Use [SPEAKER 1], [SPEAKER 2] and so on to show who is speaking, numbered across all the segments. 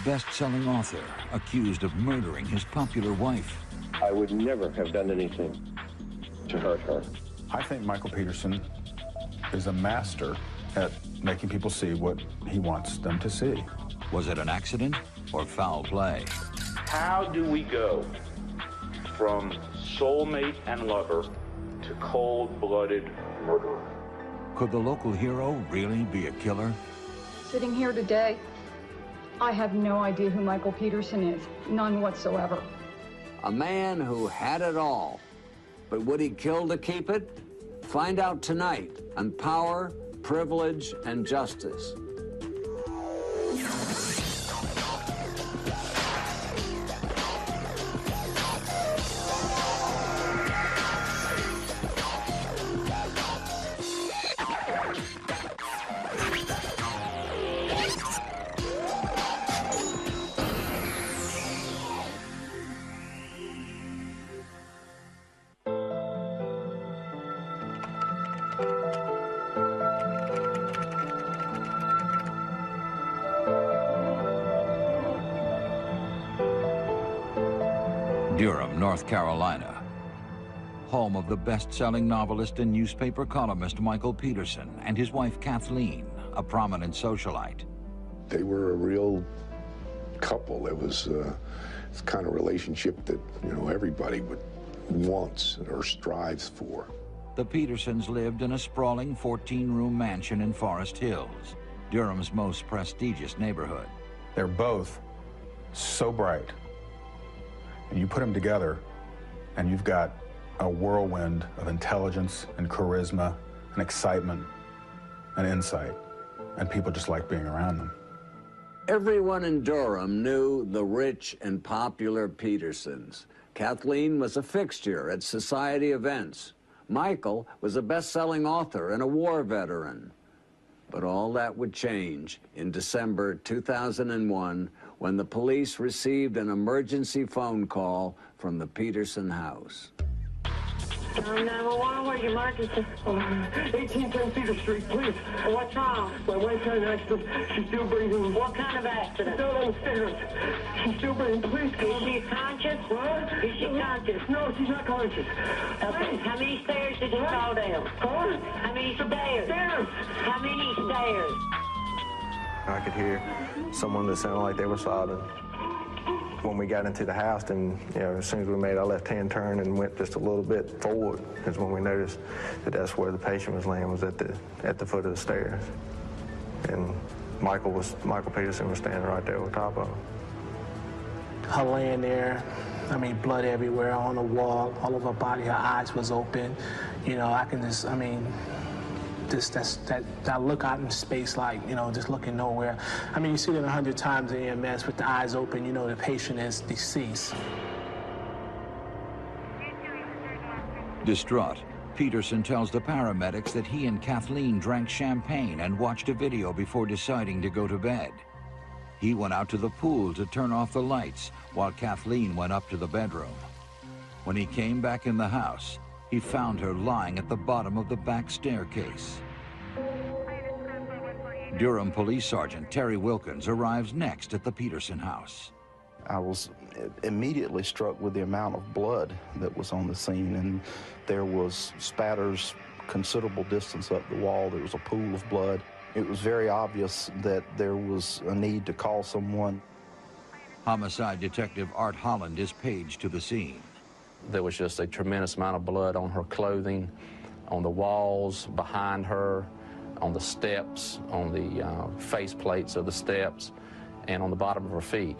[SPEAKER 1] best-selling author accused of murdering his popular wife.
[SPEAKER 2] I would never have done anything to hurt her.
[SPEAKER 3] I think Michael Peterson is a master at making people see what he wants them to see.
[SPEAKER 1] Was it an accident or foul play?
[SPEAKER 4] How do we go from soulmate and lover to cold-blooded murderer?
[SPEAKER 1] Could the local hero really be a killer?
[SPEAKER 5] Sitting here today, I have no idea who Michael Peterson is. None whatsoever.
[SPEAKER 6] A man who had it all. But would he kill to keep it? Find out tonight on Power, Privilege, and Justice.
[SPEAKER 1] Durham, North Carolina, home of the best-selling novelist and newspaper columnist Michael Peterson and his wife Kathleen, a prominent socialite.
[SPEAKER 7] They were a real couple. It was the kind of relationship that, you know, everybody wants or strives for.
[SPEAKER 1] The Petersons lived in a sprawling 14-room mansion in Forest Hills, Durham's most prestigious neighborhood.
[SPEAKER 3] They're both so bright. And you put them together, and you've got a whirlwind of intelligence and charisma and excitement and insight, and people just like being around them.
[SPEAKER 6] Everyone in Durham knew the rich and popular Petersons. Kathleen was a fixture at society events. Michael was a best-selling author and a war veteran. But all that would change in December 2001 when the police received an emergency phone call from the Peterson house.
[SPEAKER 8] 911, where's your emergency? 1810 Cedar Street, please. What's wrong? My wife's had an accident. She's still breathing. What kind of accident? She's still on the stairs. She's still breathing. Please come. Is she conscious? What? Is she conscious? No, she's not conscious. Okay. How many stairs did you fall down? Huh? How many stairs? Stairs. How many stairs?
[SPEAKER 9] I could hear someone that sounded like they were sobbing. When we got into the house, and as soon as we made our left-hand turn and went just a little bit forward, is when we noticed that that's where the patient was laying, was at the foot of the stairs. And Michael Peterson was standing right there on top of him.
[SPEAKER 10] Her laying there, I mean, blood everywhere on the wall, all over her body. Her eyes was open. I can just, that look out in space, like, just looking nowhere. I mean, you see it 100 times in EMS with the eyes open, the patient is deceased.
[SPEAKER 1] Distraught, Peterson tells the paramedics that he and Kathleen drank champagne and watched a video before deciding to go to bed. He went out to the pool to turn off the lights while Kathleen went up to the bedroom. When he came back in the house, he found her lying at the bottom of the back staircase. Durham Police Sergeant Terry Wilkins arrives next at the Peterson house.
[SPEAKER 11] I was immediately struck with the amount of blood that was on the scene, and there was spatters considerable distance up the wall. There was a pool of blood. It was very obvious that there was a need to call someone.
[SPEAKER 1] Homicide Detective Art Holland is paged to the scene.
[SPEAKER 12] There was just a tremendous amount of blood on her clothing, on the walls, behind her, on the steps, on the face plates of the steps, and on the bottom of her feet.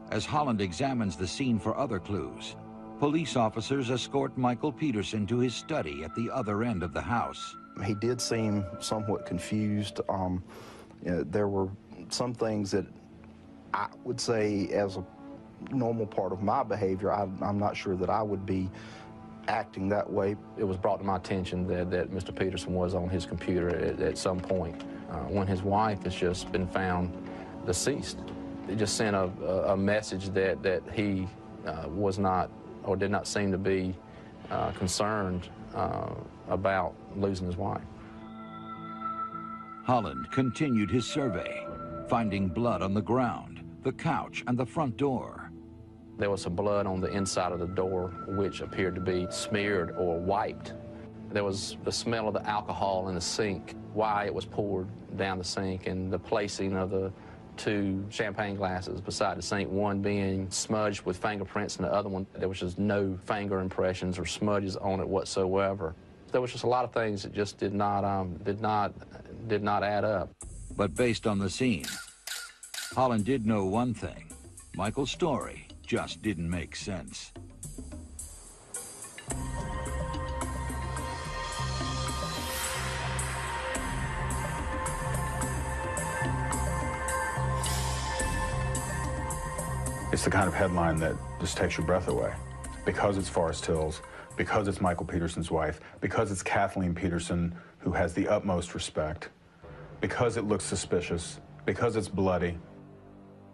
[SPEAKER 1] As Holland examines the scene for other clues, police officers escort Michael Peterson to his study at the other end of the house.
[SPEAKER 11] He did seem somewhat confused. There were some things that I would say, as a normal part of my behavior, I'm not sure that I would be acting that way.
[SPEAKER 12] It was brought to my attention that Mr. Peterson was on his computer at some point when his wife has just been found deceased. It just sent a message that he was not, or did not seem to be concerned about losing his wife.
[SPEAKER 1] Holland continued his survey, finding blood on the ground, the couch, and the front door.
[SPEAKER 12] There was some blood on the inside of the door, which appeared to be smeared or wiped. There was the smell of the alcohol in the sink, why it was poured down the sink, and the placing of the 2 champagne glasses beside the sink, one being smudged with fingerprints and the other one, there was just no finger impressions or smudges on it whatsoever. There was just a lot of things that just did not add up.
[SPEAKER 1] But based on the scene, Holland did know one thing. Michael's story just didn't make sense.
[SPEAKER 3] It's the kind of headline that just takes your breath away. Because it's Forest Hills, because it's Michael Peterson's wife, because it's Kathleen Peterson, who has the utmost respect, because it looks suspicious, because it's bloody.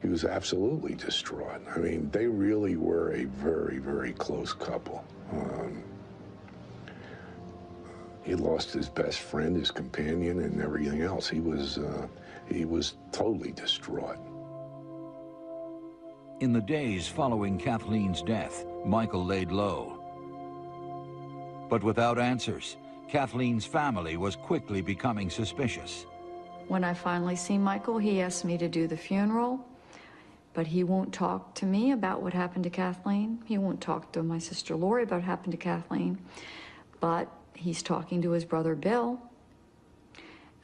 [SPEAKER 7] He was absolutely distraught. I mean, they really were a very, very close couple. He lost his best friend, his companion, and everything else. He was totally distraught.
[SPEAKER 1] In the days following Kathleen's death, Michael laid low. But without answers, Kathleen's family was quickly becoming suspicious.
[SPEAKER 13] When I finally see Michael, he asked me to do the funeral, but he won't talk to me about what happened to Kathleen. He won't talk to my sister Lori about what happened to Kathleen, but he's talking to his brother Bill,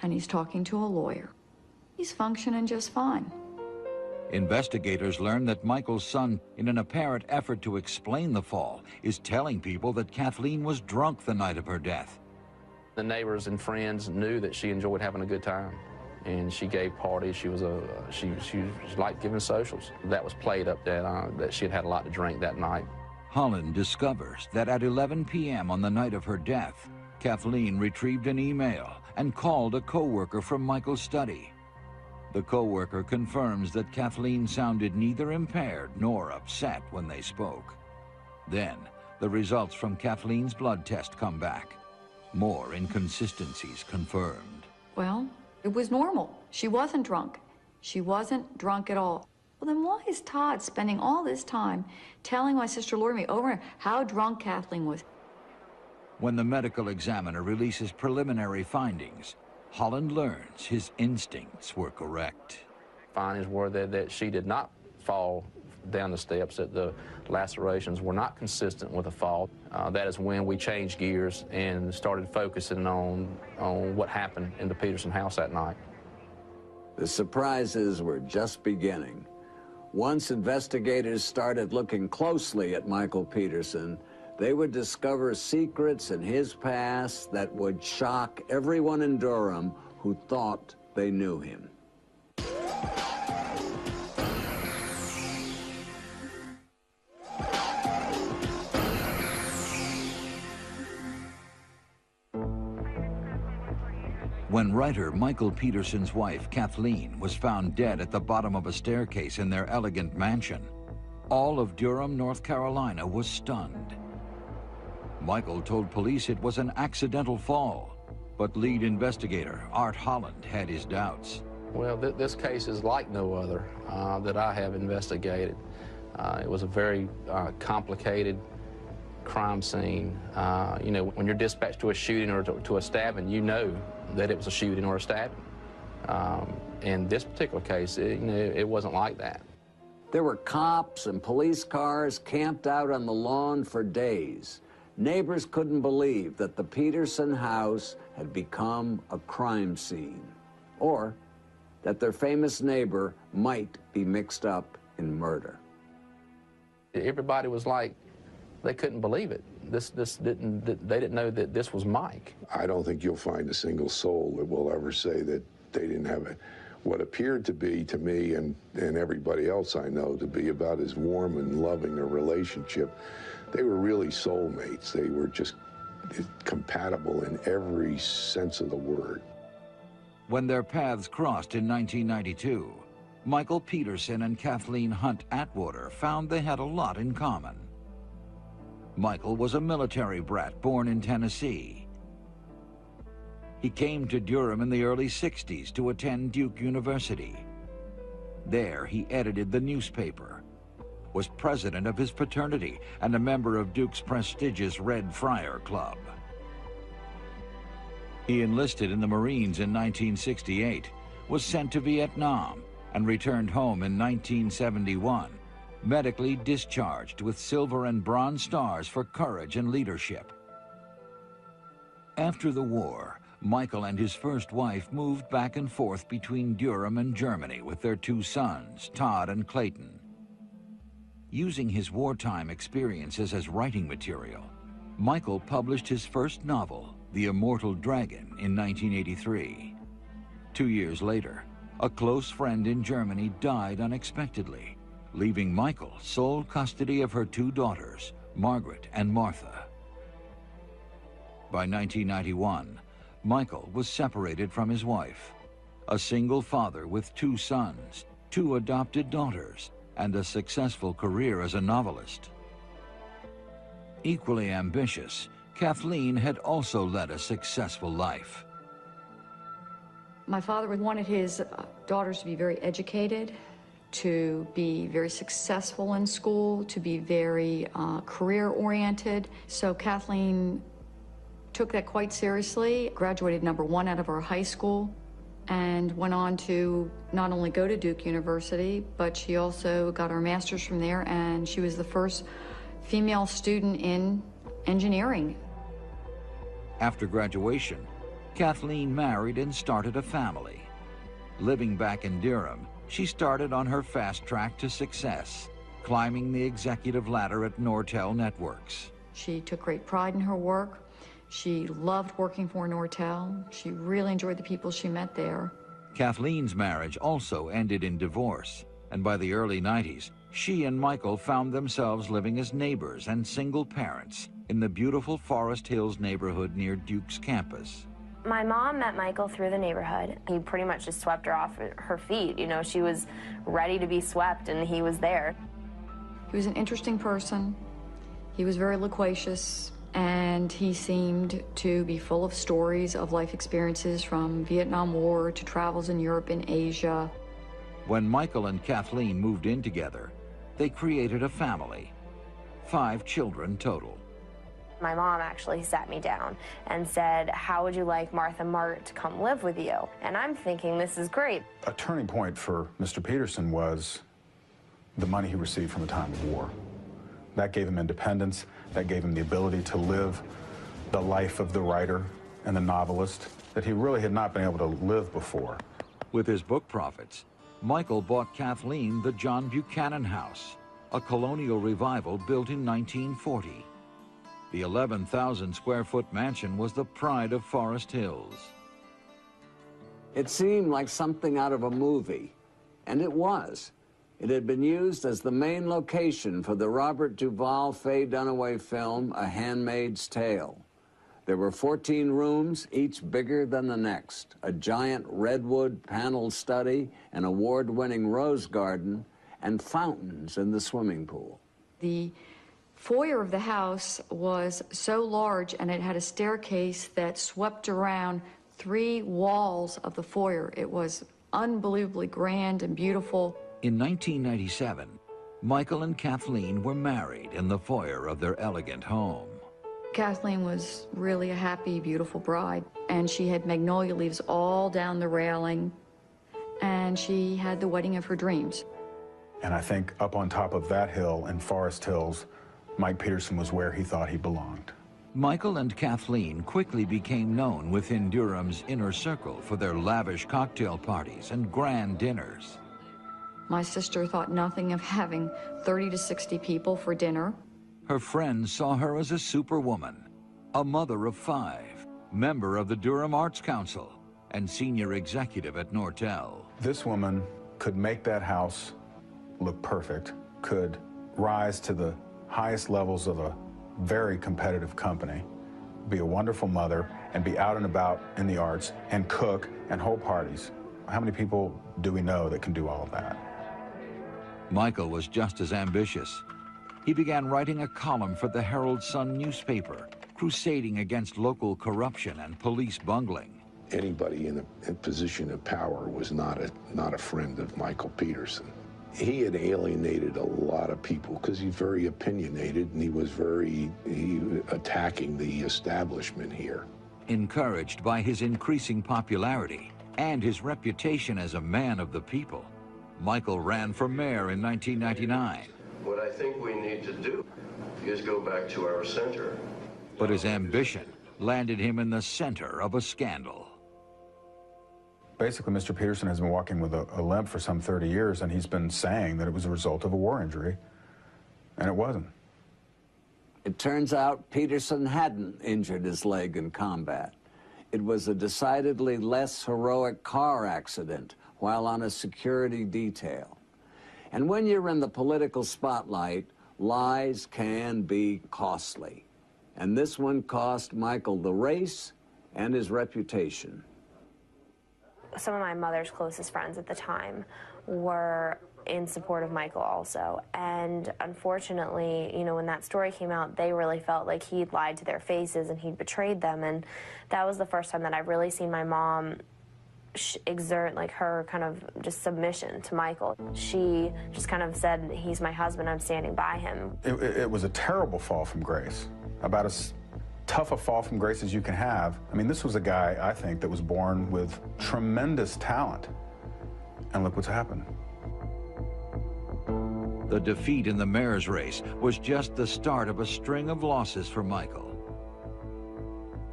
[SPEAKER 13] and he's talking to a lawyer. He's functioning just fine.
[SPEAKER 1] Investigators learned that Michael's son, in an apparent effort to explain the fall, is telling people that Kathleen was drunk the night of her death.
[SPEAKER 12] The neighbors and friends knew that she enjoyed having a good time, and she gave parties. She liked giving socials. That was played up that she had had a lot to drink that night.
[SPEAKER 1] Holland discovers that at 11 p.m. on the night of her death, Kathleen retrieved an email and called a co-worker from Michael's study. The co-worker confirms that Kathleen sounded neither impaired nor upset when they spoke. Then, the results from Kathleen's blood test come back. More inconsistencies confirmed.
[SPEAKER 13] Well, it was normal. She wasn't drunk. She wasn't drunk at all. Well, then why is Todd spending all this time telling my sister Lori over how drunk Kathleen was?
[SPEAKER 1] When the medical examiner releases preliminary findings, Holland learns his instincts were correct.
[SPEAKER 12] Findings were that she did not fall down the steps, that the lacerations were not consistent with a fall. That is when we changed gears and started focusing on what happened in the Peterson house that night.
[SPEAKER 6] The surprises were just beginning. Once investigators started looking closely at Michael Peterson, they would discover secrets in his past that would shock everyone in Durham who thought they knew him.
[SPEAKER 1] When writer Michael Peterson's wife, Kathleen, was found dead at the bottom of a staircase in their elegant mansion, all of Durham, North Carolina was stunned. Michael told police it was an accidental fall, but lead investigator Art Holland had his doubts.
[SPEAKER 12] Well, this case is like no other that I have investigated. It was a very complicated crime scene. You know, when you're dispatched to a shooting or to a stabbing, you know that it was a shooting or a stabbing. In this particular case, it wasn't like that.
[SPEAKER 6] There were cops and police cars camped out on the lawn for days. Neighbors couldn't believe that the Peterson house had become a crime scene, or that their famous neighbor might be mixed up in murder.
[SPEAKER 12] Everybody was like, they couldn't believe it. They didn't know that this was Mike.
[SPEAKER 7] I don't think you'll find a single soul that will ever say that they didn't have it. What appeared to be, to me and everybody else I know, to be about as warm and loving a relationship, they were really soulmates. They were just compatible in every sense of the word.
[SPEAKER 1] When their paths crossed in 1992, Michael Peterson and Kathleen Hunt Atwater found they had a lot in common. Michael was a military brat born in Tennessee. He came to Durham in the early 60s to attend Duke University. There, he edited the newspaper, was president of his fraternity, and a member of Duke's prestigious Red Friar Club. He enlisted in the Marines in 1968, was sent to Vietnam, and returned home in 1971, medically discharged with Silver and Bronze Stars for courage and leadership. After the war, Michael and his first wife moved back and forth between Durham and Germany with their two sons, Todd and Clayton. Using his wartime experiences as writing material, Michael published his first novel, The Immortal Dragon, in 1983. 2 years later, a close friend in Germany died unexpectedly, leaving Michael sole custody of her two daughters, Margaret and Martha. By 1991, Michael was separated from his wife, a single father with two sons, two adopted daughters, and a successful career as a novelist. Equally ambitious, Kathleen had also led a successful life.
[SPEAKER 13] My father wanted his daughters to be very educated, to be very successful in school, to be very career-oriented. So Kathleen took that quite seriously, graduated #1 out of our high school, and went on to not only go to Duke University, but she also got her master's from there, and she was the first female student in engineering.
[SPEAKER 1] After graduation, Kathleen married and started a family. Living back in Durham, she started on her fast track to success, climbing the executive ladder at Nortel Networks.
[SPEAKER 13] She took great pride in her work. She loved working for Nortel. She really enjoyed the people she met there.
[SPEAKER 1] Kathleen's marriage also ended in divorce, and by the early 90s, she and Michael found themselves living as neighbors and single parents in the beautiful Forest Hills neighborhood near Duke's campus.
[SPEAKER 14] My mom met Michael through the neighborhood. He pretty much just swept her off her feet. You know, she was ready to be swept, and he was there.
[SPEAKER 13] He was an interesting person. He was very loquacious, and he seemed to be full of stories of life experiences from Vietnam War to travels in Europe and Asia.
[SPEAKER 1] When Michael and Kathleen moved in together, they created a family, 5 children total.
[SPEAKER 14] My mom actually sat me down and said, "How would you like Martha Mart to come live with you?" And I'm thinking, this is great.
[SPEAKER 3] A turning point for Mr. Peterson was the money he received from the time of war. That gave him independence. That gave him the ability to live the life of the writer and the novelist that he really had not been able to live before.
[SPEAKER 1] With his book profits, Michael bought Kathleen the John Buchanan House, a colonial revival built in 1940. The 11,000-square-foot mansion was the pride of Forest Hills.
[SPEAKER 6] It seemed like something out of a movie, and it was. It had been used as the main location for the Robert Duvall Faye Dunaway film, A Handmaid's Tale. There were 14 rooms, each bigger than the next, a giant redwood paneled study, an award-winning rose garden, and fountains in the swimming pool.
[SPEAKER 13] The foyer of the house was so large, and it had a staircase that swept around 3 walls of the foyer. It was unbelievably grand and beautiful.
[SPEAKER 1] In 1997, Michael and Kathleen were married in the foyer of their elegant home.
[SPEAKER 13] Kathleen was really a happy, beautiful bride, and she had magnolia leaves all down the railing, and she had the wedding of her dreams.
[SPEAKER 3] And I think up on top of that hill in Forest Hills, Mike Peterson was where he thought he belonged.
[SPEAKER 1] Michael and Kathleen quickly became known within Durham's inner circle for their lavish cocktail parties and grand dinners.
[SPEAKER 13] My sister thought nothing of having 30 to 60 people for dinner.
[SPEAKER 1] Her friends saw her as a superwoman, a mother of 5, member of the Durham Arts Council, and senior executive at Nortel.
[SPEAKER 3] This woman could make that house look perfect, could rise to the highest levels of a very competitive company, be a wonderful mother, and be out and about in the arts, and cook, and hold parties. How many people do we know that can do all of that?
[SPEAKER 1] Michael was just as ambitious. He began writing a column for the Herald Sun newspaper, crusading against local corruption and police bungling.
[SPEAKER 7] anybody in a position of power was not a friend of Michael Peterson. He had alienated a lot of people because he's very opinionated, and he was attacking the establishment here.
[SPEAKER 1] Encouraged by his increasing popularity and his reputation as a man of the people, Michael ran for mayor in 1999.
[SPEAKER 15] What I think we need to do is go back to our center.
[SPEAKER 1] But his ambition landed him in the center of a scandal.
[SPEAKER 3] Basically, Mr. Peterson has been walking with a limp for some 30 years, and he's been saying that it was a result of a war injury, and it wasn't.
[SPEAKER 6] It turns out Peterson hadn't injured his leg in combat. It was a decidedly less heroic car accident while on a security detail. And when you're in the political spotlight, lies can be costly. And this one cost Michael the race and his reputation.
[SPEAKER 14] Some of my mother's closest friends at the time were in support of Michael also. And unfortunately, you know, when that story came out, they really felt like he'd lied to their faces and he'd betrayed them. And that was the first time that I've really seen my mom exert like her kind of just submission to Michael. She just kind of said, he's my husband, I'm standing by him.
[SPEAKER 3] It was a terrible fall from grace, about as tough a fall from grace as you can have. I mean, this was a guy, I think, that was born with tremendous talent. And look what's happened.
[SPEAKER 1] The defeat in the mayor's race was just the start of a string of losses for Michael.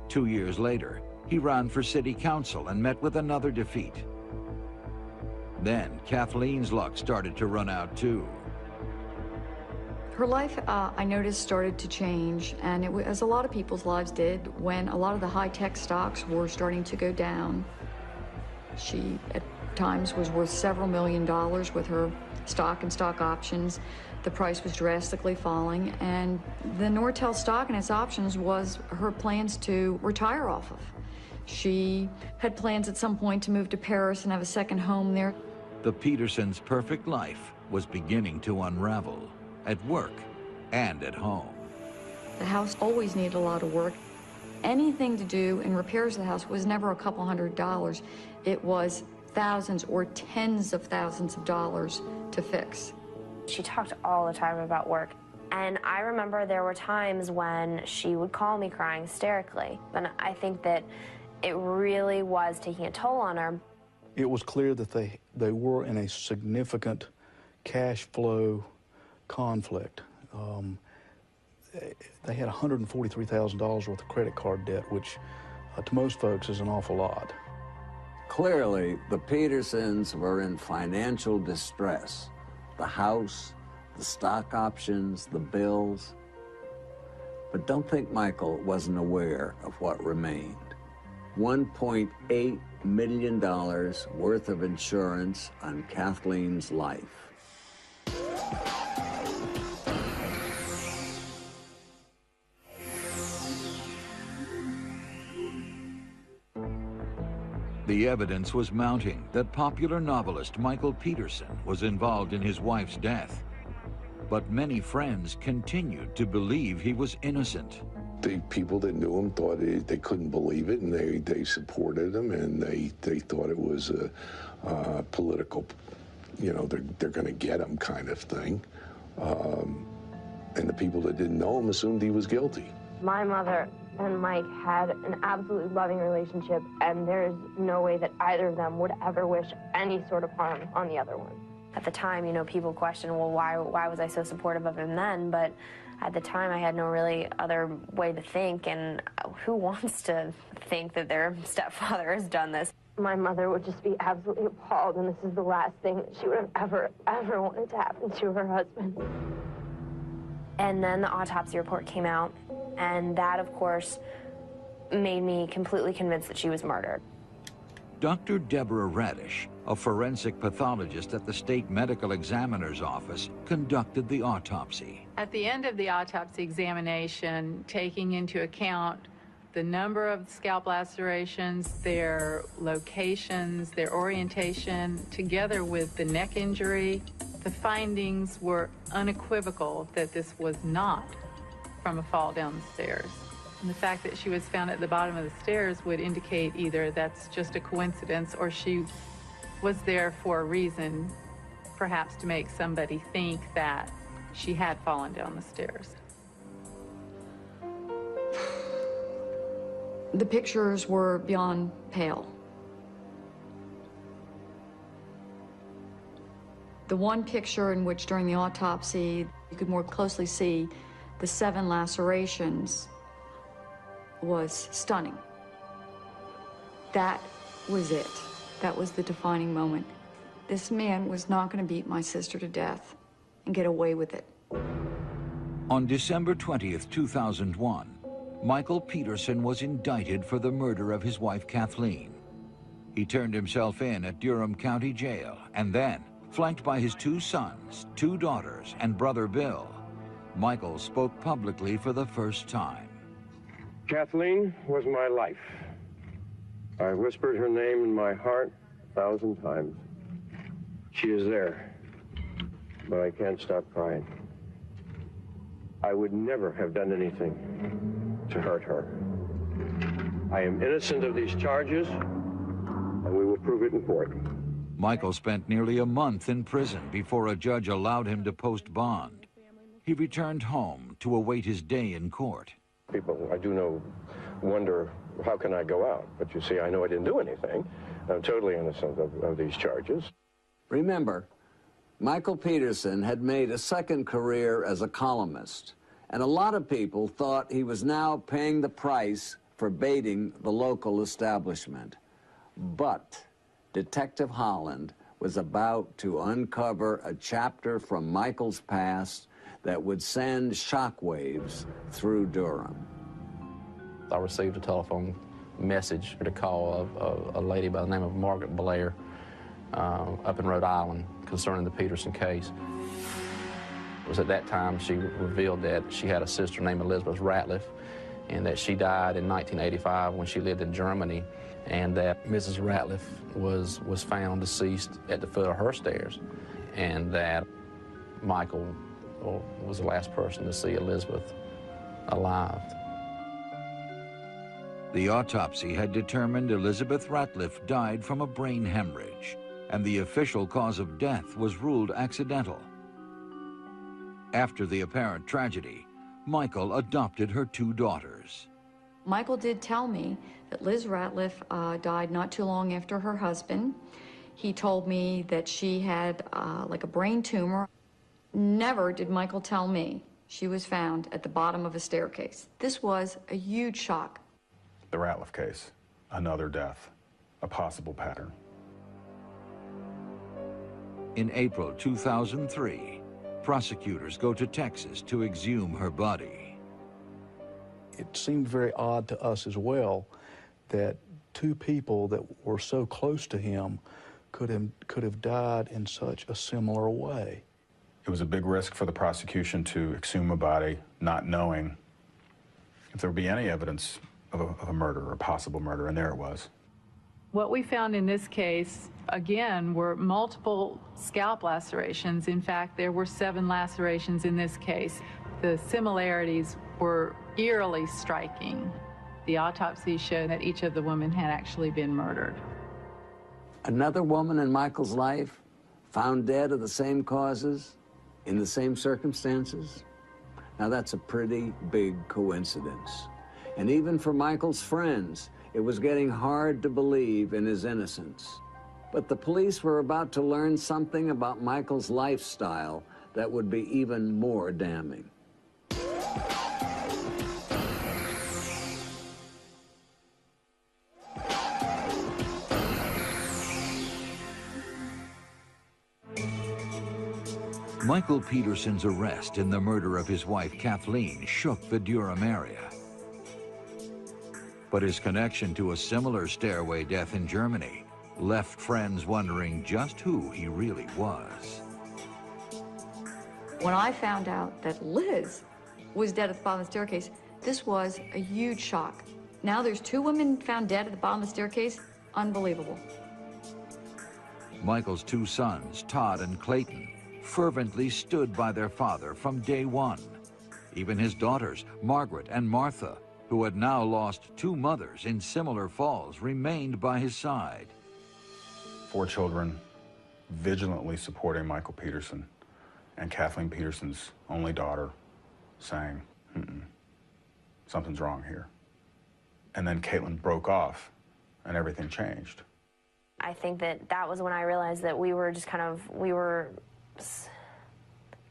[SPEAKER 1] 2 years later, he ran for city council and met with another defeat. Then Kathleen's luck started to run out too.
[SPEAKER 13] Her life, I noticed, started to change, and it was, as a lot of people's lives did, when a lot of the high-tech stocks were starting to go down. She, at times, was worth several $1 million with her stock and stock options. The price was drastically falling, and the Nortel stock and its options was her plans to retire off of. She had plans at some point to move to Paris and have a second home there.
[SPEAKER 1] The Petersons' perfect life was beginning to unravel, at work and at home.
[SPEAKER 13] The house always needed a lot of work. Anything to do in repairs of the house was never a couple $100. It was thousands or tens of thousands of dollars to fix.
[SPEAKER 14] She talked all the time about work. And I remember there were times when she would call me crying hysterically. And I think that it really was taking a toll on her.
[SPEAKER 16] It was clear that they were in a significant cash flow conflict. They had $143,000 worth of credit card debt, which to most folks is an awful lot.
[SPEAKER 6] Clearly, the Petersons were in financial distress. The house, the stock options, the bills. But don't think Michael wasn't aware of what remained. $1.8 million worth of insurance on Kathleen's life.
[SPEAKER 1] The evidence was mounting that popular novelist Michael Peterson was involved in his wife's death. But many friends continued to believe he was innocent.
[SPEAKER 7] The people that knew him thought they couldn't believe it, and they supported him, and they thought it was a political, you know, they're going to get him kind of thing. And the people that didn't know him assumed he was guilty.
[SPEAKER 14] My mother and Mike had an absolutely loving relationship, and there's no way that either of them would ever wish any sort of harm on the other one. At the time, you know, people questioned, well, why was I so supportive of him then? But at the time, I had no really other way to think, and who wants to think that their stepfather has done this? My mother would just be absolutely appalled, and this is the last thing that she would have ever wanted to happen to her husband. And then the autopsy report came out, and that, of course, made me completely convinced that she was murdered.
[SPEAKER 1] Dr. Deborah Radish, a forensic pathologist at the state medical examiner's office, conducted the autopsy.
[SPEAKER 17] At the end of the autopsy examination, taking into account the number of scalp lacerations, their locations, their orientation, together with the neck injury, the findings were unequivocal that this was not from a fall down the stairs. And the fact that she was found at the bottom of the stairs would indicate either that's just a coincidence or she was there for a reason, perhaps to make somebody think that she had fallen down the stairs.
[SPEAKER 13] The pictures were beyond pale. The one picture in which during the autopsy you could more closely see the 7 lacerations was stunning. That was it. That was the defining moment. This man was not going to beat my sister to death and get away with it.
[SPEAKER 1] On December 20th, 2001, Michael Peterson was indicted for the murder of his wife Kathleen. He turned himself in at Durham County Jail, and then, flanked by his 2 sons, 2 daughters, and brother Bill, Michael spoke publicly for the first time.
[SPEAKER 2] Kathleen was my life. I whispered her name in my heart 1,000 times. She is there, but I can't stop crying. I would never have done anything to hurt her. I am innocent of these charges, and we will prove it in court.
[SPEAKER 1] Michael spent nearly a month in prison before a judge allowed him to post bond. He returned home to await his day in court.
[SPEAKER 2] People, I do know, wonder, how can I go out? But you see, I know I didn't do anything. I'm totally innocent of these charges.
[SPEAKER 6] Remember, Michael Peterson had made a second career as a columnist, and a lot of people thought he was now paying the price for baiting the local establishment. But Detective Holland was about to uncover a chapter from Michael's past that would send shockwaves through Durham.
[SPEAKER 12] I received a telephone message or a call of a lady by the name of Margaret Blair up in Rhode Island concerning the Peterson case. It was at that time she revealed that she had a sister named Elizabeth Ratliff and that she died in 1985 when she lived in Germany, and that Mrs. Ratliff was found deceased at the foot of her stairs, and that Michael was the last person to see Elizabeth alive.
[SPEAKER 1] The autopsy had determined Elizabeth Ratliff died from a brain hemorrhage, and the official cause of death was ruled accidental. After the apparent tragedy, Michael adopted her 2 daughters.
[SPEAKER 13] Michael did tell me that Liz Ratliff died not too long after her husband. He told me that she had like a brain tumor. Never did Michael tell me she was found at the bottom of a staircase. This was a huge shock.
[SPEAKER 3] The Ratliff case, another death, a possible pattern.
[SPEAKER 1] In April 2003, prosecutors go to Texas to exhume her body.
[SPEAKER 16] It seemed very odd to us as well that 2 people that were so close to him could have died in such a similar way.
[SPEAKER 3] It was a big risk for the prosecution to exhume a body, not knowing if there would be any evidence of a murder or a possible murder, and there it was.
[SPEAKER 17] What we found in this case, again, were multiple scalp lacerations. In fact, there were 7 lacerations in this case. The similarities were eerily striking. The autopsy showed that each of the women had actually been murdered.
[SPEAKER 6] Another woman in Michael's life found dead of the same causes, in the same circumstances? Now that's a pretty big coincidence. And even for Michael's friends, it was getting hard to believe in his innocence. But the police were about to learn something about Michael's lifestyle that would be even more damning.
[SPEAKER 1] Michael Peterson's arrest in the murder of his wife Kathleen shook the Durham area. But his connection to a similar stairway death in Germany left friends wondering just who he really was.
[SPEAKER 13] When I found out that Liz was dead at the bottom of the staircase, this was a huge shock. Now there's 2 women found dead at the bottom of the staircase. Unbelievable.
[SPEAKER 1] Michael's 2 sons, Todd and Clayton, fervently stood by their father from day one. Even his daughters, Margaret and Martha, who had now lost 2 mothers in similar falls, remained by his side.
[SPEAKER 3] 4 children vigilantly supporting Michael Peterson, and Kathleen Peterson's only daughter saying, something's wrong here. And then Caitlin broke off, and everything changed.
[SPEAKER 14] I think that was when I realized that we were just kind of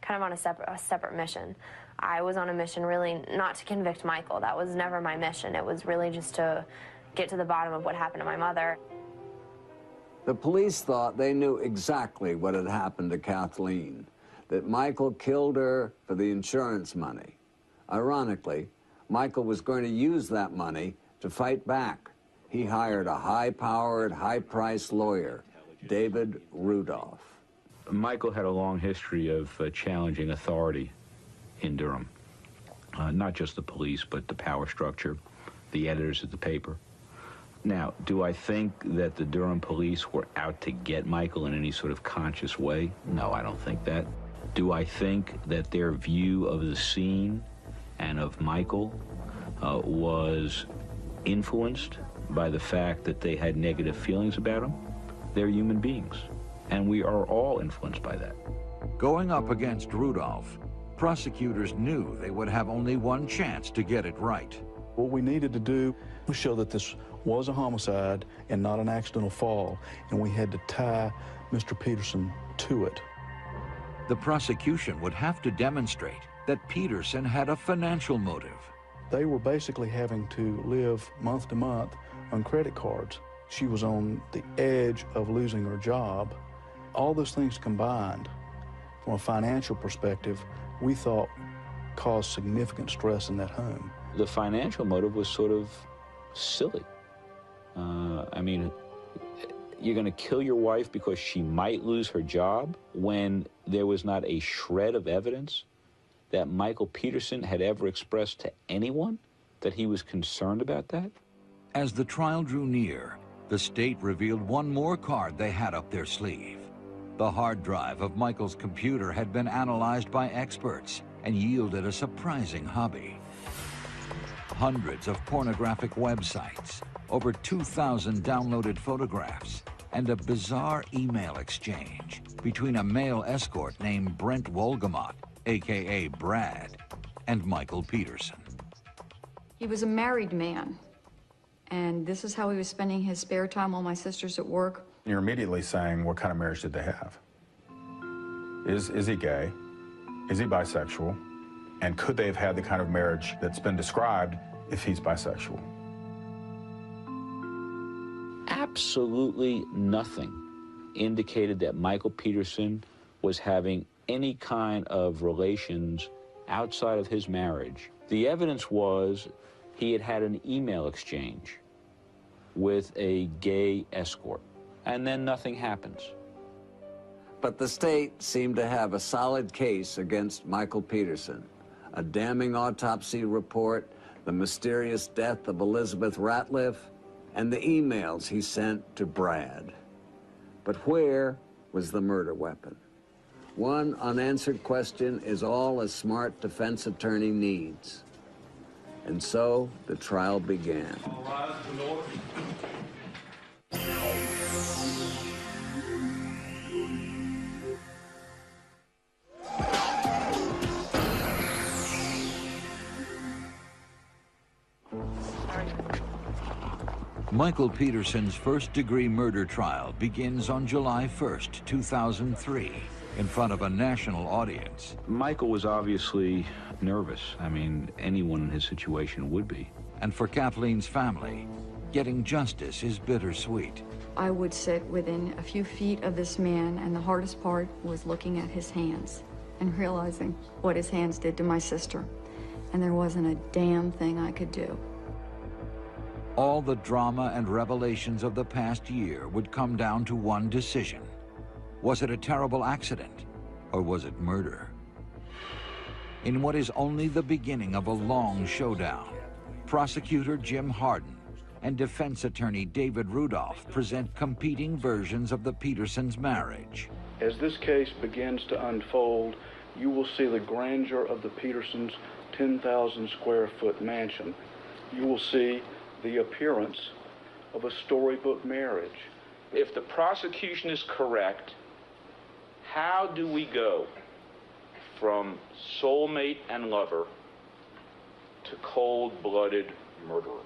[SPEAKER 14] on a separate mission. I was on a mission really not to convict Michael. That was never my mission. It was really just to get to the bottom of what happened to my mother.
[SPEAKER 6] The police thought they knew exactly what had happened to Kathleen, that Michael killed her for the insurance money. Ironically, Michael was going to use that money to fight back. He hired a high-powered, high-priced lawyer, David Rudolph.
[SPEAKER 4] Michael had a long history of challenging authority in Durham. Not just the police, but the power structure, the editors of the paper. Now, do I think that the Durham police were out to get Michael in any sort of conscious way? No, I don't think that. Do I think that their view of the scene and of Michael was influenced by the fact that they had negative feelings about him? They're human beings, and we are all influenced by that.
[SPEAKER 1] Going up against Rudolph, prosecutors knew they would have only one chance to get it right.
[SPEAKER 16] What we needed to do was show that this was a homicide and not an accidental fall, and we had to tie Mr. Peterson to it.
[SPEAKER 1] The prosecution would have to demonstrate that Peterson had a financial motive.
[SPEAKER 16] They were basically having to live month to month on credit cards. She was on the edge of losing her job. All those things combined, from a financial perspective, we thought caused significant stress in that home.
[SPEAKER 4] The financial motive was sort of silly. I mean, you're going to kill your wife because she might lose her job when there was not a shred of evidence that Michael Peterson had ever expressed to anyone that he was concerned about that?
[SPEAKER 1] As the trial drew near, the state revealed one more card they had up their sleeve. The hard drive of Michael's computer had been analyzed by experts and yielded a surprising hobby. Hundreds of pornographic websites, over 2,000 downloaded photographs, and a bizarre email exchange between a male escort named Brent Wolgamott, a.k.a. Brad, and Michael Peterson.
[SPEAKER 13] He was a married man, and this is how he was spending his spare time while my sister's at work.
[SPEAKER 3] You're immediately saying, what kind of marriage did they have? Is he gay? Is he bisexual? And could they have had the kind of marriage that's been described if he's bisexual?
[SPEAKER 4] Absolutely nothing indicated that Michael Peterson was having any kind of relations outside of his marriage. The evidence was he had had an email exchange with a gay escort, and then nothing happens.
[SPEAKER 6] But the state seemed to have a solid case against Michael Peterson. A damning autopsy report, the mysterious death of Elizabeth Ratliff, and the emails he sent to Brad. But where was the murder weapon? One unanswered question is all a smart defense attorney needs. And so the trial began.
[SPEAKER 1] Michael Peterson's first-degree murder trial begins on July 1st, 2003, in front of a national audience.
[SPEAKER 4] Michael was obviously nervous. I mean, anyone in his situation would be.
[SPEAKER 1] And for Kathleen's family, getting justice is bittersweet.
[SPEAKER 13] I would sit within a few feet of this man, and the hardest part was looking at his hands and realizing what his hands did to my sister. And there wasn't a damn thing I could do.
[SPEAKER 1] All the drama and revelations of the past year would come down to one decision. Was it a terrible accident, or was it murder? In what is only the beginning of a long showdown, prosecutor Jim Hardin and defense attorney David Rudolph present competing versions of the Petersons' marriage.
[SPEAKER 18] As this case begins to unfold, you will see the grandeur of the Petersons' 10,000 square foot mansion. you will see the appearance of a storybook marriage.
[SPEAKER 4] If the prosecution is correct, how do we go from soulmate and lover to cold-blooded murderer?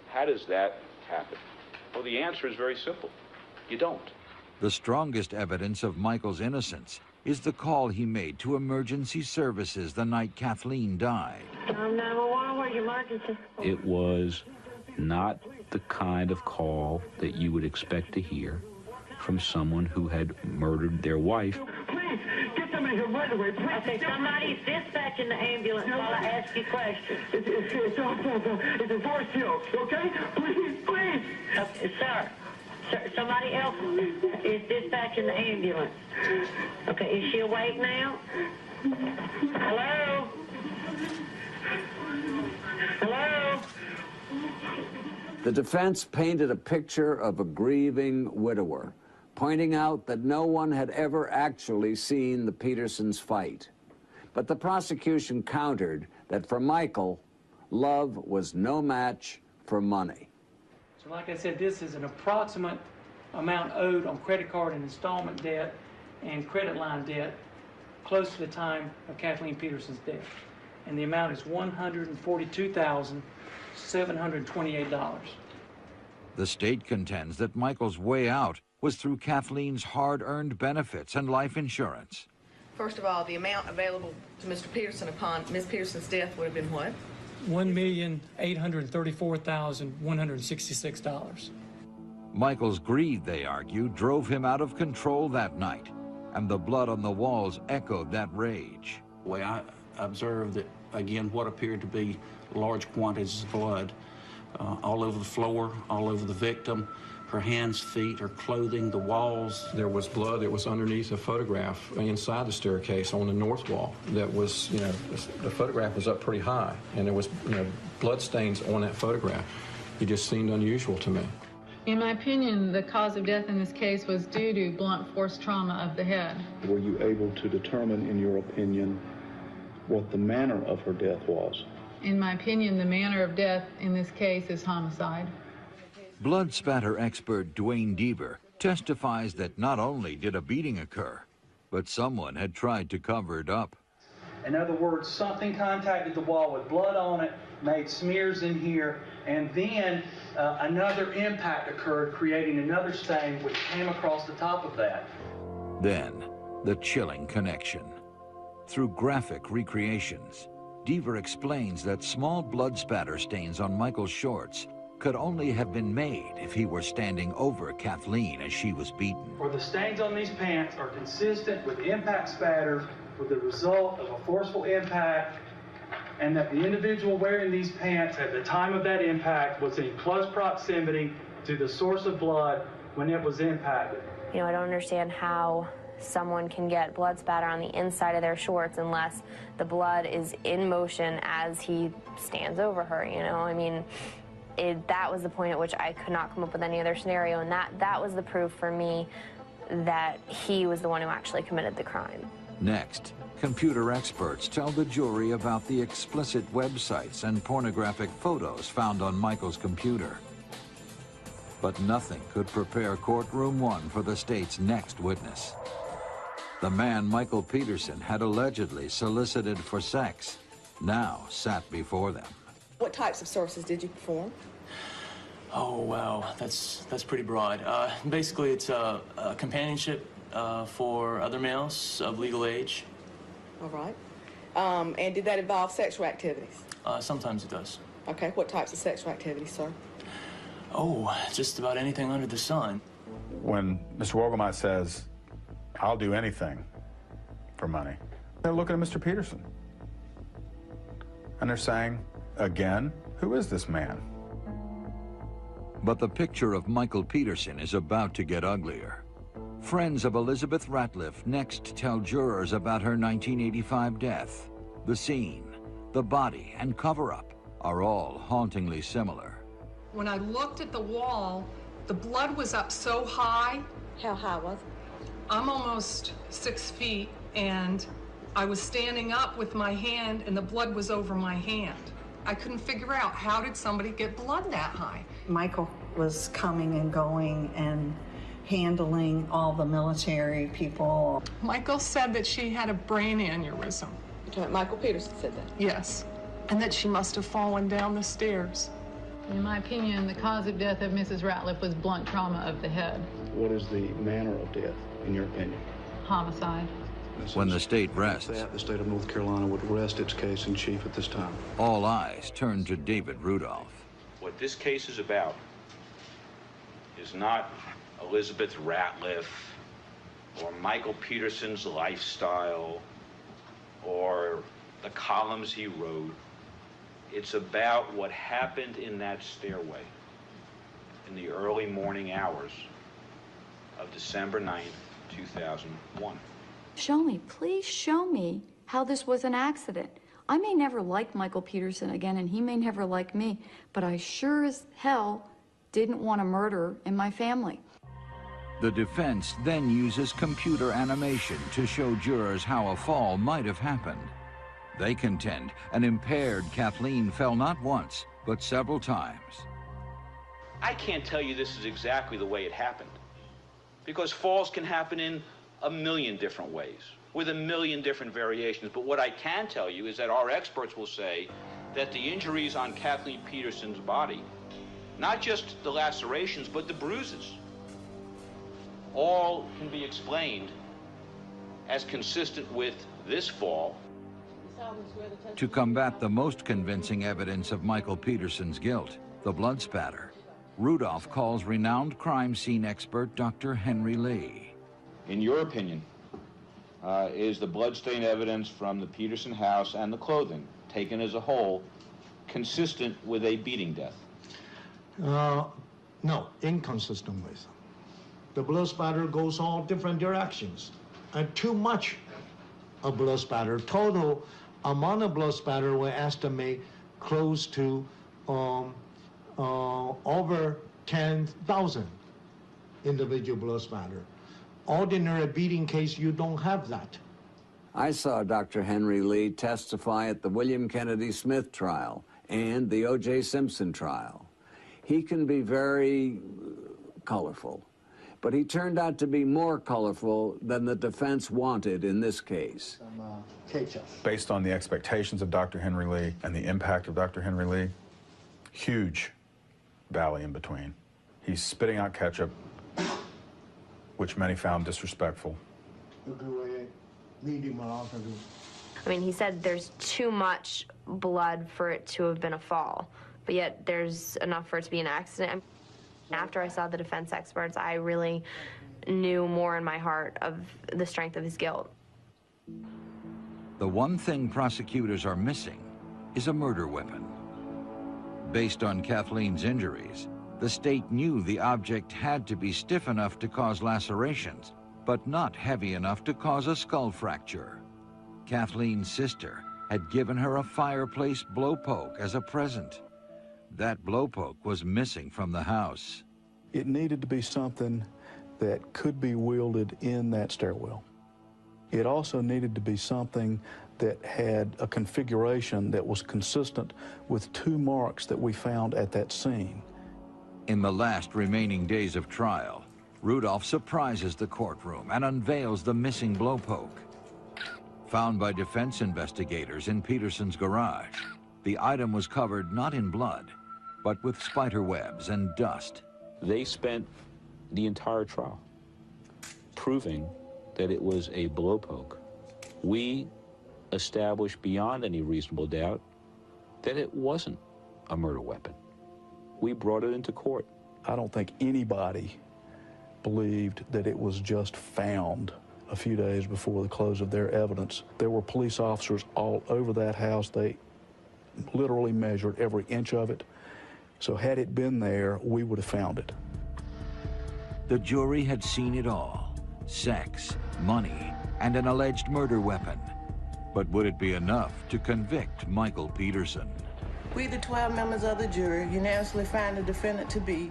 [SPEAKER 4] How does that happen? Well, the answer is very simple. You don't.
[SPEAKER 1] The strongest evidence of Michael's innocence is the call he made to emergency services the night Kathleen died.
[SPEAKER 8] 911, where's your emergency?
[SPEAKER 4] It was not the kind of call that you would expect to hear from someone who had murdered their wife.
[SPEAKER 8] Please, get them in here right away. Please. Okay, somebody's dispatching the ambulance while I ask you questions. It's a divorce deal, okay? Please, please. Okay, sir, somebody else is dispatching the ambulance. Okay, is she awake now? Hello? Hello?
[SPEAKER 6] The defense painted a picture of a grieving widower, pointing out that no one had ever actually seen the Petersons fight. But the prosecution countered that for Michael, love was no match for money.
[SPEAKER 19] So like I said, this is an approximate amount owed on credit card and installment debt and credit line debt close to the time of Kathleen Peterson's death. And the amount is $142,728.
[SPEAKER 1] The state contends that Michael's way out was through Kathleen's hard-earned benefits and life insurance.
[SPEAKER 20] First of all, the amount available to Mr. Peterson upon Ms. Peterson's death would have been what?
[SPEAKER 19] $1,834,166.
[SPEAKER 1] Michael's greed, they argue, drove him out of control that night, and the blood on the walls echoed that rage.
[SPEAKER 21] The way I observed that, again, what appeared to be large quantities of blood all over the floor, all over the victim, her hands, feet, her clothing, the walls.
[SPEAKER 22] There was blood that was underneath a photograph inside the staircase on the north wall that was, the photograph was up pretty high, and there was, blood stains on that photograph. It just seemed unusual to me.
[SPEAKER 17] In my opinion, the cause of death in this case was due to blunt force trauma of the head.
[SPEAKER 16] Were you able to determine, in your opinion, what the manner of her death was?
[SPEAKER 17] In my opinion, the manner of death in this case is homicide.
[SPEAKER 1] Blood spatter expert Dwayne Deaver testifies that not only did a beating occur, but someone had tried to cover it up.
[SPEAKER 10] In other words, something contacted the wall with blood on it, made smears in here, and then another impact occurred, creating another stain which came across the top of that.
[SPEAKER 1] Then, the chilling connection. Through graphic recreations, Deaver explains that small blood spatter stains on Michael's shorts could only have been made if he were standing over Kathleen as she was beaten.
[SPEAKER 10] For the stains on these pants are consistent with impact spatters with the result of a forceful impact, and that the individual wearing these pants at the time of that impact was in close proximity to the source of blood when it was impacted.
[SPEAKER 14] I don't understand how someone can get blood spatter on the inside of their shorts unless the blood is in motion as he stands over her, that was the point at which I could not come up with any other scenario, and that was the proof for me that he was the one who actually committed the crime.
[SPEAKER 1] Next, computer experts tell the jury about the explicit websites and pornographic photos found on Michael's computer. But nothing could prepare Courtroom 1 for the state's next witness. The man Michael Peterson had allegedly solicited for sex now sat before them.
[SPEAKER 20] What types of services did you perform?
[SPEAKER 23] Oh, wow, that's pretty broad. Basically, it's a companionship for other males of legal age.
[SPEAKER 20] All right. And did that involve sexual activities?
[SPEAKER 23] Sometimes it does.
[SPEAKER 20] Okay, what types of sexual activities, sir?
[SPEAKER 23] Oh, just about anything under the sun.
[SPEAKER 3] When Mr. Wogelmeyer says, "I'll do anything for money," they're looking at Mr. Peterson. And they're saying, again, who is this man?
[SPEAKER 1] But the picture of Michael Peterson is about to get uglier. Friends of Elizabeth Ratliff next tell jurors about her 1985 death. The scene, the body, and cover-up are all hauntingly similar.
[SPEAKER 24] When I looked at the wall, the blood was up so high.
[SPEAKER 20] How high was it?
[SPEAKER 24] I'm almost 6 feet, and I was standing up with my hand, and the blood was over my hand. I couldn't figure out, how did somebody get blood that high?
[SPEAKER 5] Michael was coming and going and handling all the military people.
[SPEAKER 24] Michael said that she had a brain aneurysm.
[SPEAKER 20] Michael Peterson said that?
[SPEAKER 24] Yes, and that she must have fallen down the stairs.
[SPEAKER 17] In my opinion, the cause of death of Mrs. Ratliff was blunt trauma of the head.
[SPEAKER 16] What is the manner of death, in your opinion?
[SPEAKER 17] Homicide.
[SPEAKER 1] When the state rests,
[SPEAKER 16] The state of North Carolina would rest its case in chief at this time.
[SPEAKER 1] all eyes turn to David Rudolph.
[SPEAKER 4] What this case is about is not Elizabeth Ratliff or Michael Peterson's lifestyle or the columns he wrote. It's about what happened in that stairway in the early morning hours of December 9th, 2001.
[SPEAKER 13] Show me, please show me how this was an accident. I may never like Michael Peterson again, and he may never like me, but I sure as hell didn't want a murder in my family.
[SPEAKER 1] The defense then uses computer animation to show jurors how a fall might have happened. They contend an impaired Kathleen fell not once, but several times.
[SPEAKER 4] I can't tell you this is exactly the way it happened, because falls can happen in a million different ways, with a million different variations. But what I can tell you is that our experts will say that the injuries on Kathleen Peterson's body, not just the lacerations, but the bruises, all can be explained as consistent with this fall.
[SPEAKER 1] To combat the most convincing evidence of Michael Peterson's guilt, the blood spatter, Rudolph calls renowned crime scene expert Dr. Henry Lee.
[SPEAKER 4] In your opinion, is the bloodstain evidence from the Peterson house and the clothing, taken as a whole, consistent with a beating death?
[SPEAKER 9] No, inconsistent with. The blood spatter goes all different directions, and too much of blood spatter. Total amount of blood spatter we estimate close to over 10,000 individual blood spatter. Ordinary beating case, you don't have that.
[SPEAKER 6] I saw Dr. Henry Lee testify at the William Kennedy Smith trial and the O.J. Simpson trial. He can be very colorful, but he turned out to be more colorful than the defense wanted in this case.
[SPEAKER 3] Based on the expectations of Dr. Henry Lee and the impact of Dr. Henry Lee, huge valley in between. He's spitting out ketchup, which many found disrespectful.
[SPEAKER 14] I mean, he said there's too much blood for it to have been a fall, but yet there's enough for it to be an accident. After I saw the defense experts, I really knew more in my heart of the strength of his guilt.
[SPEAKER 1] The one thing prosecutors are missing is a murder weapon. Based on Kathleen's injuries, the state knew the object had to be stiff enough to cause lacerations, but not heavy enough to cause a skull fracture. Kathleen's sister had given her a fireplace blowpoke as a present. That blowpoke was missing from the house.
[SPEAKER 16] It needed to be something that could be wielded in that stairwell. It also needed to be something that had a configuration that was consistent with two marks that we found at that scene.
[SPEAKER 1] In the last remaining days of trial, Rudolph surprises the courtroom and unveils the missing blowpoke. Found by defense investigators in Peterson's garage, the item was covered not in blood, but with spider webs and dust.
[SPEAKER 4] They spent the entire trial proving that it was a blowpoke. We established beyond any reasonable doubt that it wasn't a murder weapon. We brought it into court.
[SPEAKER 16] I don't think anybody believed that it was just found a few days before the close of their evidence. There were police officers all over that house. They literally measured every inch of it. So had it been there, we would have found it.
[SPEAKER 1] The jury had seen it all: sex, money, and an alleged murder weapon. But would it be enough to convict Michael Peterson?
[SPEAKER 11] We, the 12 members of the jury, unanimously find the defendant to be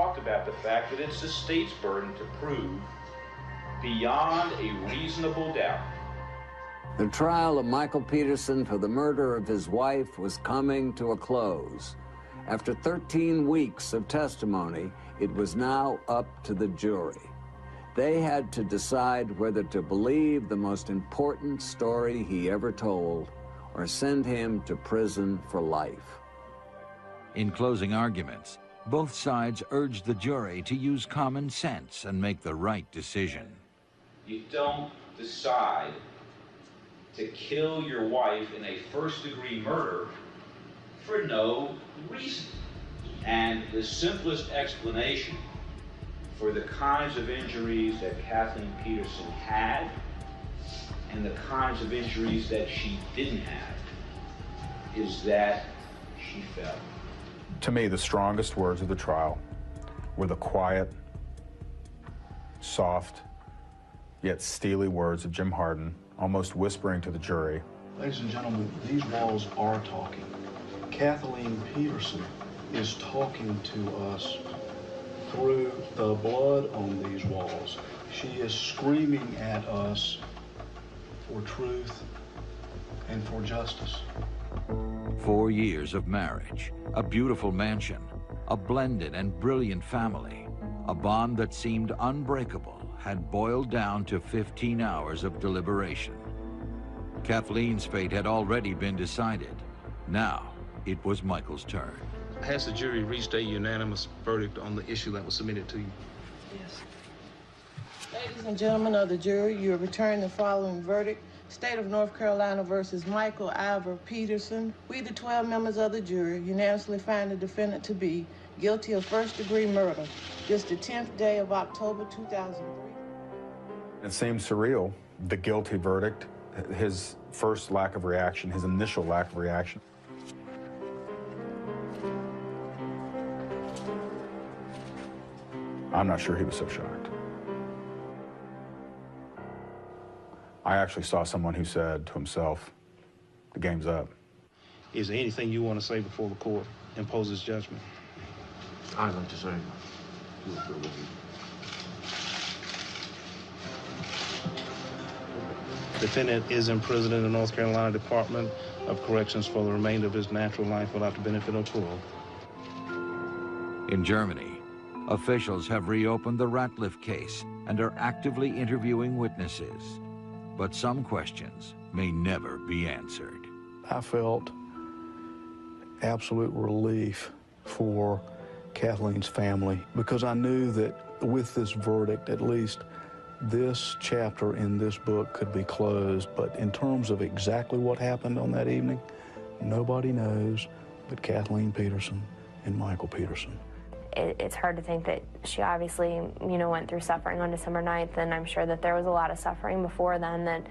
[SPEAKER 4] talked about the fact that it's the state's burden to prove beyond a reasonable doubt.
[SPEAKER 6] The trial of Michael Peterson for the murder of his wife was coming to a close. After 13 weeks of testimony, it was now up to the jury. They had to decide whether to believe the most important story he ever told or send him to prison for life.
[SPEAKER 1] In closing arguments, both sides urged the jury to use common sense and make the right decision.
[SPEAKER 4] You don't decide to kill your wife in a first-degree murder for no reason. And the simplest explanation for the kinds of injuries that Kathleen Peterson had and the kinds of injuries that she didn't have is that she fell.
[SPEAKER 3] To me, the strongest words of the trial were the quiet, soft, yet steely words of Jim Hardin, almost whispering to the jury.
[SPEAKER 16] Ladies and gentlemen, these walls are talking. Kathleen Peterson is talking to us through the blood on these walls. She is screaming at us for truth and for justice.
[SPEAKER 1] 4 years of marriage, a beautiful mansion, a blended and brilliant family, a bond that seemed unbreakable had boiled down to 15 hours of deliberation. Kathleen's fate had already been decided. Now, it was Michael's turn.
[SPEAKER 2] Has the jury reached a unanimous verdict on the issue that was submitted to you?
[SPEAKER 11] Yes. Ladies and gentlemen of the jury, you have returned the following verdict. State of North Carolina versus Michael Iver Peterson. We, the 12 members of the jury, unanimously find the defendant to be guilty of first-degree murder. This the 10th day of October 2003.
[SPEAKER 3] It seemed surreal, the guilty verdict, his first lack of reaction, his initial lack of reaction. I'm not sure he was so shocked. I actually saw someone who said to himself, the game's up.
[SPEAKER 2] Is there anything you want to say before the court imposes judgment?
[SPEAKER 7] I'd like to say,
[SPEAKER 2] Defendant is imprisoned in the North Carolina Department of Corrections for the remainder of his natural life without the benefit of parole.
[SPEAKER 1] In Germany, officials have reopened the Ratliff case and are actively interviewing witnesses. But some questions may never be answered.
[SPEAKER 16] I felt absolute relief for Kathleen's family because I knew that with this verdict, at least this chapter in this book could be closed. But in terms of exactly what happened on that evening, nobody knows but Kathleen Peterson and Michael Peterson.
[SPEAKER 14] It's hard to think that she obviously, went through suffering on December 9th, and I'm sure that there was a lot of suffering before then that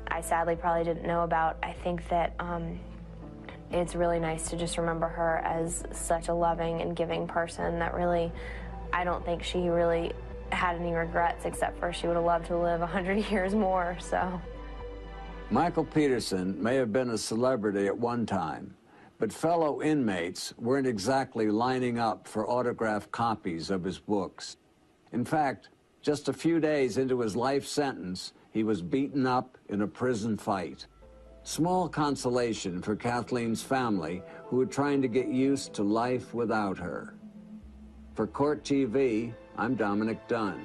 [SPEAKER 14] I sadly probably didn't know about. I think that it's really nice to just remember her as such a loving and giving person that really, I don't think she really had any regrets except for she would have loved to live 100 years more, so.
[SPEAKER 6] Michael Peterson may have been a celebrity at one time, but fellow inmates weren't exactly lining up for autographed copies of his books. In fact, just a few days into his life sentence, he was beaten up in a prison fight. Small consolation for Kathleen's family, who were trying to get used to life without her. For Court TV, I'm Dominic Dunn.